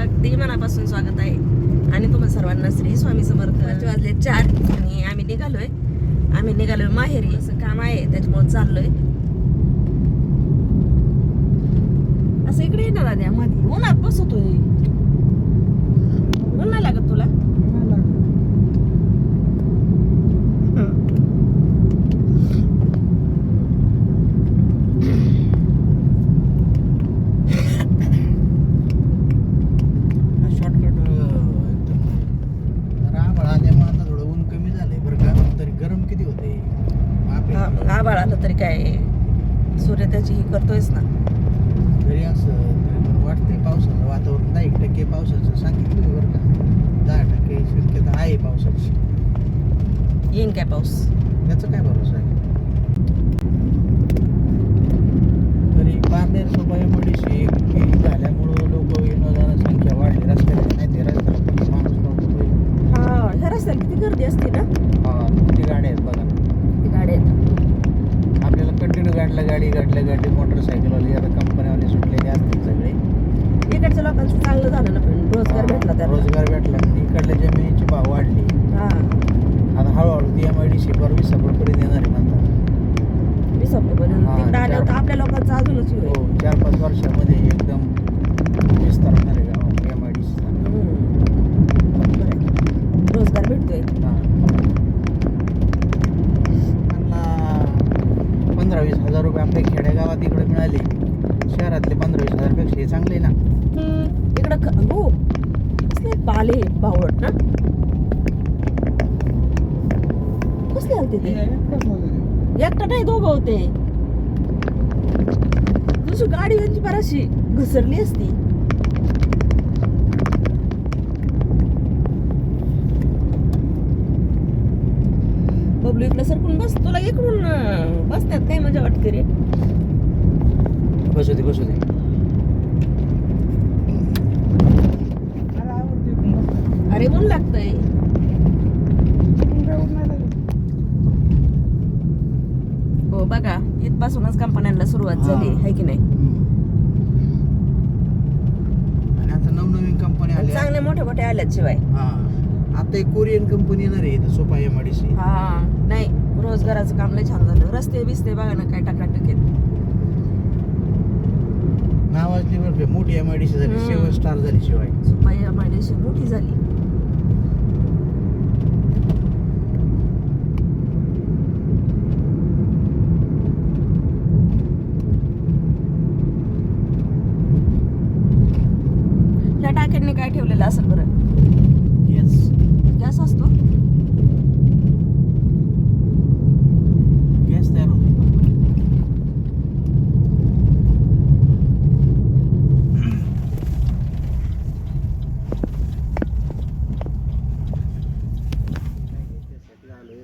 अगदी मनापासून स्वागत आहे आणि तुम्हाला सर्वांना श्री स्वामी समर्थ. वाजले 4 आणि आम्ही निघालोय माहेरी. असं काम आहे त्याच्यामुळे चाललोय. असं इकडे येणार दाद्या मध्ये उन्हात बसतोय. ऊन नाही लागत तुला? आभाळ आलं तरी काय सूर्य त्याची ही करतोयच ना. तरी असं वाटतंय पावसाचं वातावरण 10% पावसाचं सांगितलं बरं का. 10% शक्यता आहे पावसाची. येईन काय पाऊस त्याचा काय भरोसा आहे. तरी पारनेर सोपाई मोडीशी झाल्यामुळं लोक येणं जाणं संख्या वाढली. रस्त्याला नाही ते रस्त्याला पण माणूस नव्हतं. हा ह्या रस्त्याला किती गर्दी असते ना. हा किती गाड्या आहेत बघा. किती गाड्या आहेत. आपल्याला कंटिन्यू गाडी मोटरसायकलवाले आता कंपन्यावाले सुटलेले असतील सगळे. इकडच्या लोकांचं चांगलं झालं ना पण रोजगार भेटला त्याला. रोजगार भेटला आणि इकडल्या जमिनीची भाव वाढली. हा आता हळूहळू ती MIDC वर 20 पर्यंत येणार आहे म्हणतात. 20 पर्यंत तिकडे आल्यावर तर आपल्या लोकांचं अजूनच होईल. हो 4-5 वर्षामध्ये एकदम विस्तार होणार आहे गावात MIDC. रोजगार भेटतोय. 15-20 हजार रुपये आपल्या खेडेगावात इकडे मिळाले. शहरातले 15-20 हजारपेक्षा हे चांगले ना. इकडं हो कसले बाले बावळट ना. कसले आलते ते. एकटा नाही दोघं होते. तुझी गाडी यांची बराचशी घसरली असती. बबलू इकडे सरकून बस. तुला इकडून बसतात काय मजा वाटते रे. बसू दे. अरे ऊन लागतंय. हो बघा इथपासूनच कंपन्यांना सुरुवात झाली आहे की नाही. आणि आता नवनवीन कंपनी आल्या. चांगल्या मोठ्या आल्यात शिवाय. आता एक कोरियन कंपनी येणार आहे सोपा MIDC. हा नाही रोजगाराचं काम लय छान झालं. रस्ते बिस्ते बघा ना काय टाकाटक आहेत. नावाजली बरं मोठी MIDC झाली. 7 स्टार झाली शिवाय. सोपा MIDC मोठी झाली. ह्या टाक्यांनी काय ठेवलेलं असेल बरं. गॅस असतो. गॅस तयार होतो.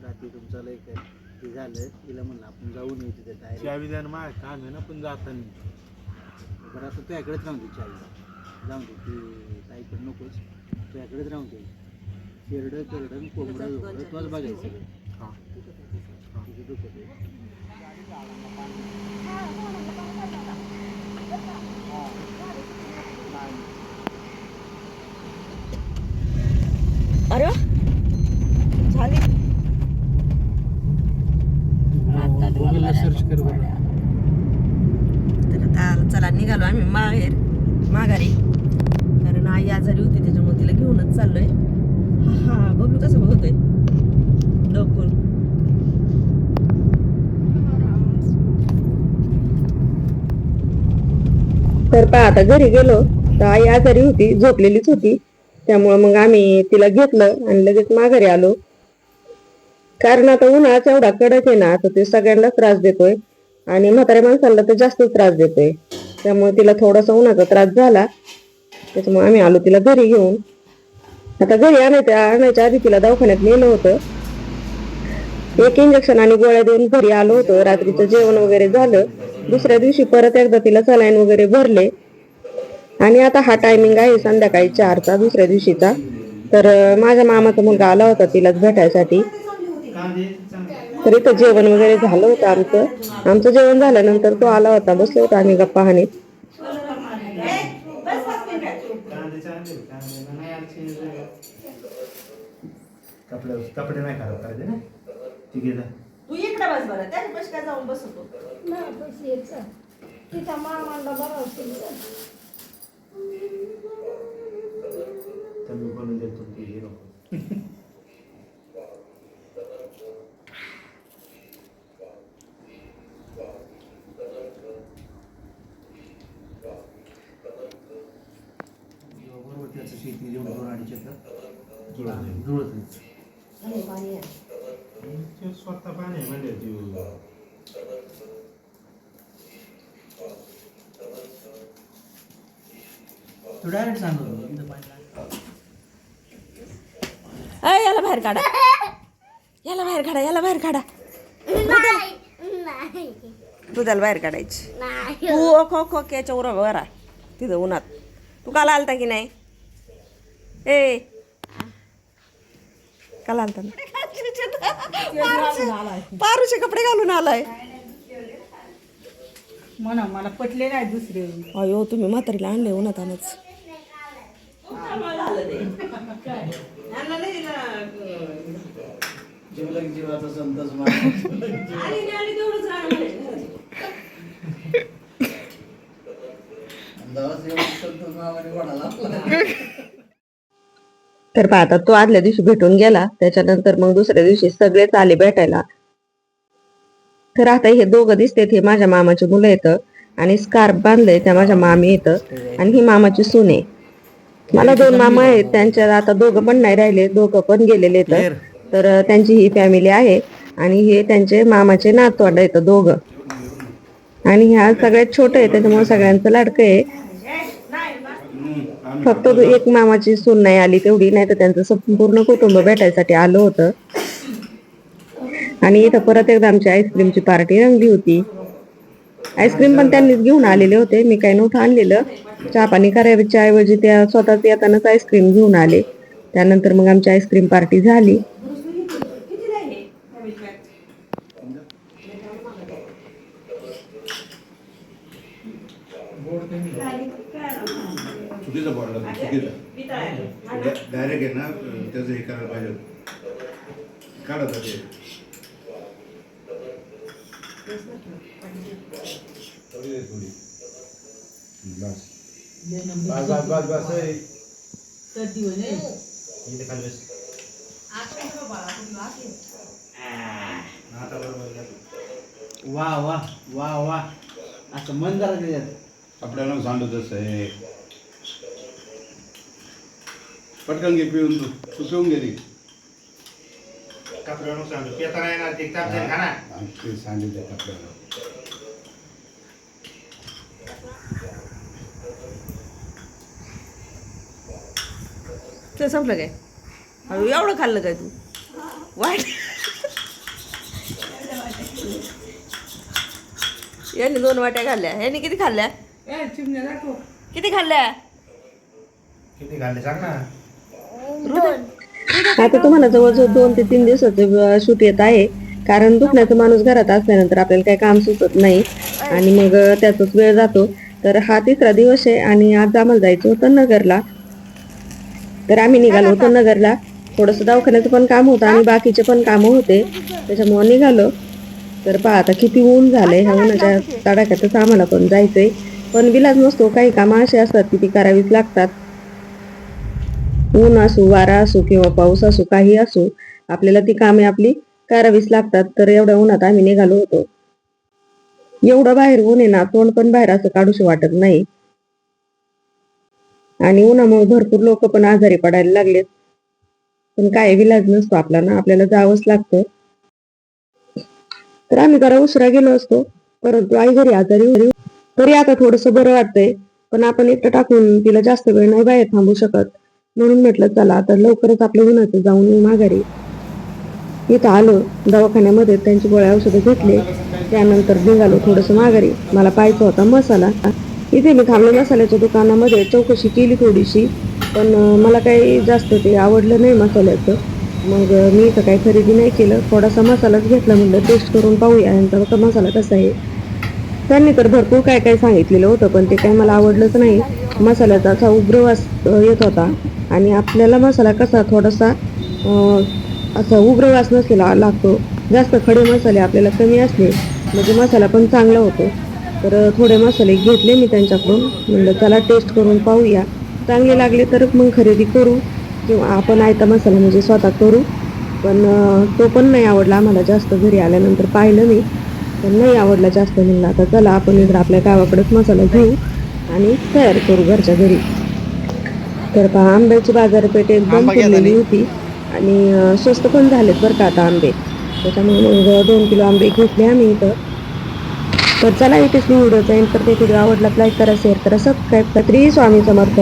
रात्री तुमचं लय ते झालं तिला म्हणलं आपण जाऊन येऊ तिथे काय चावी द्या ना. काम आहे ना पण जाताना बरं आता तुझ्याकडेच राहून दे. चावी जाऊन दे ती ताईकडे नकोच. तुझ्याकडेच राहून दे. शेरडं कोंबडं तोच बघायचं सगळं. अरे झाली. गुगलला सर्च कर बरं. तर आता चला निघालो आम्ही माघारी. कारण आई आजारी होती त्याच्यामुळे तिला घेऊनच चाललोय. हा बबलू कसं बघतोय डोकून. तर पहा आता घरी गेलो तर आई आजारी होती झोपलेलीच होती. त्यामुळं मग आम्ही तिला घेतलं आणि लगेच माघारी आलो. कारण आता उन्हाळा एवढा कडक आहे ना तर ते सगळ्यांना त्रास देतोय आणि म्हाताऱ्या माणसाला तर जास्त त्रास देतोय. त्यामुळे तिला थोडासा उन्हाचा त्रास झाला. त्याच्यामुळे आम्ही आलो तिला घरी घेऊन. आता घरी आणायच्या आधी तिला दवाखान्यात नेलं होतं. 1 इंजेक्शन आणि गोळ्या देऊन घरी आलो होतो. रात्रीचं जेवण वगैरे झालं. दुसऱ्या दिवशी परत एकदा तिला सलाईन वगैरे भरले. आणि आता हा टायमिंग आहे संध्याकाळी 4चा दुसऱ्या दिवशीचा. तर माझ्या मामाचा मुलगा आला होता तिलाच भेटायसाठी. तर इथं जेवण वगैरे झालं होतं आमचं जेवण झाल्यानंतर तो आला होता. बसलो होतो आम्ही गप्पा हाणीत. कपडे नाही खराब करायचे ना ठीक आहे. तू इकडे बस बरं, त्याच्या पैसे काय जाऊन बसतो. तिचा मामाला बरं असेल तर मी बनवून देतो की हे नको. बरोबर त्याचं शेती जेवढं 2-2.5 एकर जुळत नाही. ते स्वतः पाणी आहे म्हणजे तू डायरेक्ट सांगतो इथं पाणी याला बाहेर काढा, याला बाहेर काढा, याला बाहेर काढा. दुधाला बाहेर काढायची. तू खो खो याच्या उरा तिथं उन्हात. तू काल आलता की नाही? ए काल आलता ना? पारूचे कपडे घालून आलाय. म्हणा मला पटले नाही दुसरे. अयो तुम्ही म्हातारीला आणले उन्हात आणच. जीवाचा संतोष तर पाहता तो आदल्या दिवशी भेटून गेला. त्याच्यानंतर मग दुसऱ्या दिवशी सगळेच आले भेटायला. तर आता हे दोघं दिसतेत, हे माझ्या मामाची मुलं येतं आणि स्कार्फ बांधलंय त्या माझ्या मामी येतं आणि ही मामाची सून आहे. मला 2 मामा आहेत, त्यांच्यात आता दोघं पण नाही राहिले, दोघं पण गेलेले आहेत. तर त्यांची ही फॅमिली आहे आणि हे त्यांचे मामाचे नातवंड येतं दोघं. आणि ह्या सगळ्यात छोटे आहे त्याच्यामुळे सगळ्यांचं लाडकं आहे. फक्त एक मामाची सून नाही आली तेवढी, नाही तर त्यांचं संपूर्ण कुटुंब भेटायसाठी आलं होतं. आणि इथं परत एकदा आमची आईस्क्रीमची पार्टी रंगली होती. आईस्क्रीम पण त्यांनीच घेऊन आलेले होते, मी काही नव्हतं आणलेलं. चहा पाणी करायच्या ऐवजी त्या स्वतःच येतानाच आईस्क्रीम घेऊन आले. त्यानंतर मग आमची आईस्क्रीम पार्टी झाली. चुकीचा बॉर्डर चुकीचा डायरेक्ट आहे ना त्याचं हे करायला पाहिजे काढत ते बस बस बस बस इथे खाली बस आता बरोबर. वा वा वा वा असं मन जरा त्याच्यात आपल्याला सांगत असं आहे पटकन घे पिऊन तू पिऊन गेली कपड्यावर सांगतो पेता नाही ना ते तापसेल खा ना ते सांगितलं आपल्याला. ते संपलं काय? एवढं खाल्लं काय तू? वाईट यांनी 2 वाट्या खाल्ल्या. यांनी किती खाल्ल्या? किती खाल्ल्या? किती घालले सांग ना. आता तुम्हाला जवळजवळ 2 ते 3 दिवसाचं शूट येत आहे. कारण दुखण्याचा माणूस घरात असल्यानंतर आपल्याला काही काम सुचत नाही आणि मग त्याचाच वेळ जातो. तर हा 3रा दिवस आहे आणि आज आम्हाला जायचं होतं नगरला. तर आम्ही निघालो होतो नगरला. थोडंसं दवाखान्याचं पण काम होतं आणि बाकीचे पण कामं होते त्याच्यामुळे निघालो. तर पहा आता किती ऊन झालंय. ह्या उन्हाच्या तडाख्यातच आम्हाला पण जायचंय, पण विलाज नसतो. काही कामं असे असतात की ती करावीच लागतात. ऊन असो, वारा असो किंवा पाऊस असो, काही असो, आपल्याला ती कामे आपली करावीच लागतात. तर एवढ्या उन्हात आम्ही निघालो होतो. एवढं बाहेर ऊन आहे ना, तोंड पण बाहेर असं काढूशी वाटत नाही. आणि उन्हामुळे भरपूर लोक पण आजारी पडायला लागलेत. पण काय विलाज नसतो आपला ना, आपल्याला जावंच लागतं. तर आम्ही जरा उशिरा गेलो असतो, परंतु आई घरी आजारी होती. तरी आता थोडंसं बरं वाटतंय, पण आपण एकटं टाकून तिला जास्त वेळ नाही बाहेर थांबू शकत. म्हणून म्हटलं चला आता लवकरच आपल्या उन्हाचं जाऊन येऊ माघारी. इथं आलो दवाखान्यामध्ये, त्यांची गोळ्या औषधं घेतले. त्यानंतर निघालो थोडंसं माघारी. मला पाहायचा होता मसाला. इथे मी थांबलो मसाल्याच्या दुकानामध्ये, चौकशी केली थोडीशी, पण मला काही जास्त ते आवडलं नाही मसाल्याचं. मग मी इथं काही खरेदी नाही केलं, थोडासा मसालाच घेतला. म्हणलं टेस्ट करून पाहूया यांचा मसाला कसा आहे. त्यांनी तर भरपूर काय काय सांगितलेलं होतं, पण ते काही मला आवडलंच नाही. मसाल्याचा असा उग्र वास येत होता आणि आपल्याला मसाला कसा थोडासा असा उग्र वास नसलेला लागतो. जास्त खडे मसाले आपल्याला कमी असले म्हणजे मसाला पण चांगला होतो. तर थोडे मसाले घेतले मी त्यांच्याकडून, म्हणलं चला टेस्ट करून पाहूया, चांगले लागले तर मग खरेदी करू किंवा आपण आयता मसाला म्हणजे स्वतः करू. पण तो पण नाही आवडला आम्हाला जास्त. घरी आल्यानंतर पाहिलं मी पण नाही आवडला जास्त. म्हणलं आता चला आपण इकडं आपल्या गावाकडेच मसाला घेऊ आणि तयार करू घरच्या घरी. तर पहा आंब्याची बाजारपेठ एकदम फुललेली होती आणि स्वस्त पण झालेत बरं का आता आंबे. त्याच्यामुळे मग 2 किलो आंबे घेतले आम्ही इथं. तर चला इथेच मी व्हिडिओचा एंड करते. व्हिडिओ आवडला लाईक करा, शेअर करा, सबस्क्राईब करा. श्री स्वामी समर्थ.